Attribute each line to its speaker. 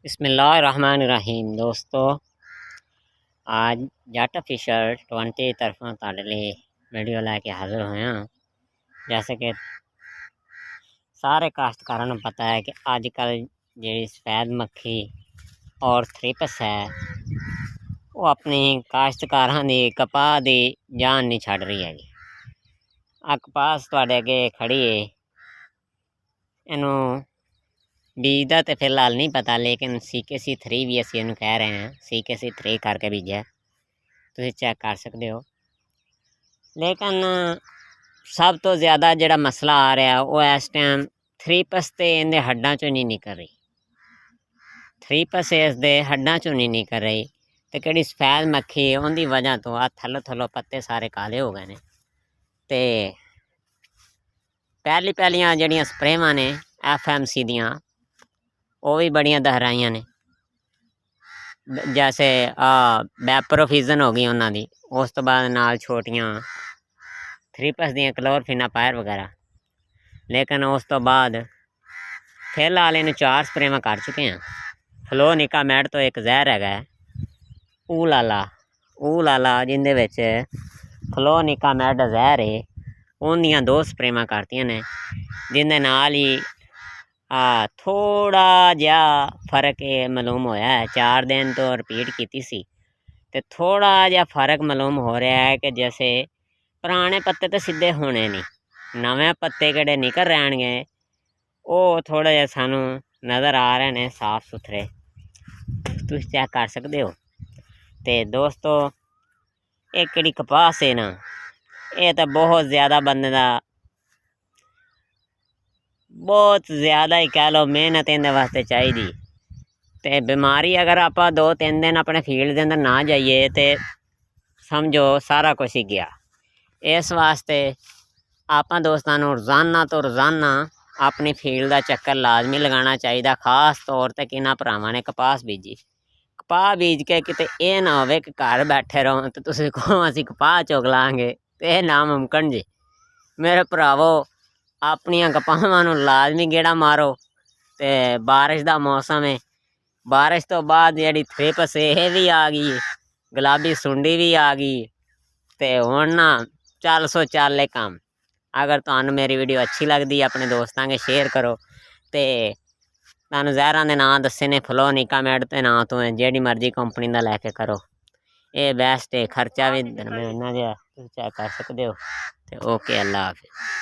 Speaker 1: बिस्मिल्लाहिर्रहमानिर्रहीम दोस्तों, आज जट फिशर 20 तरफों तुहाडे लिए वीडियो लैके हाजिर होए हाँ। जैसे कि सारे काश्तकारां नूं पता है कि अजकल जिहड़ी सफेद मक्खी और थ्रिप्स है वो अपनी काश्तकारां दी कपाह दी जान नहीं छड्ड रही हैगी। आ कपास तुहाडे अगे खड़ी है, इनू बीज का तो फिलहाल नहीं पता, लेकिन CKC3 भी असी इनू कह रहे हैं। CKC3 करके बीजा तुम चेक कर सकते हो। लेकिन सब तो ज़्यादा जोड़ा मसला आ रहा वो इस टाइम थ्रिप्स तो इनके हड्डां चों नहीं निकल रही। थ्रिप्स इसके हड्डां चों नहीं निकल रही तो कि सफेद मक्खी उनकी वजह तो आ थल्लो थल्लो पत्ते सारे काले हो गए ने। ते पहलियां जड़ियां स्प्रेवां ने FMC दियां वो भी बड़ियां दोहराइयां ने। जैसे बैप्रोफिजन हो गई उन्होंने, उस तो बाद नाल छोटियां थ्रिप्स दियां क्लोरफिनापायर वगैरह। लेकिन उस तो बाद फिलहाल इन 4 स्प्रेवां कर चुके हैं। फ्लोनिकामेड तो एक जहर है, ऊलाला जिंदे विच फ्लोनिकामेड जहर है, उन्दियां 2 स्प्रेवां करतियां ने, जिंदे नाल ही थोड़ा जिहा फर्क मालूम होया है। 4 दिन तो रिपीट की सी ते थोड़ा जिहा फर्क मालूम हो रहा है कि जैसे पुराने पत्ते तो सीधे होने नहीं, नवे पत्ते किहड़े निकल रहणगे वो थोड़ा जिहा सानू नज़र आ रहे हैं साफ सुथरे, तुम चेक कर सकते हो। ते दोस्तों ये किहड़ी कपास है ना, ये तो बहुत ज़्यादा बंदे दा बहुत ज़्यादा ही कह लो मेहनत इहदे वास्ते चाहिदी। ते बीमारी अगर आप 2-3 दिन अपने फील्ड के अंदर ना जाइए तो समझो सारा कुछ ही गया। इस वास्ते आप दोस्तों रोज़ाना तो रोज़ाना अपनी फील्ड का चक्कर लाजमी लगाना चाहिए। खास तौर पर किन्हां भरावां ने कपास बीजी, कपाह बीज के किते ये ना हो कि घर बैठे रहो तो तुसीं कहो असीं कपाह चुग लांगे, तो यह नामुमकिन जी। मेरे भरावो अपनियां कपाहां नूं लाजमी गेड़ा मारो। ते बारिश का मौसम है, बारिश तो बाद जी थ्रिप्स ये भी आ गई, गुलाबी सुंडी भी आ गई। ते हुण ना चल सो चल काम। अगर तुहानू मेरी वीडियो अच्छी लगती है अपने दोस्तों के शेयर करो। ते तुहानू जहरां दे नाम दस्से ने, फ्लोनिकामेड के नाम तो जिहड़ी मर्जी कंपनी का लैके करो, ये बेस्ट है। खर्चा भी दरम्याना जिहा चेक कर सकते हो। ते ओके, अल्लाह हाफिज़।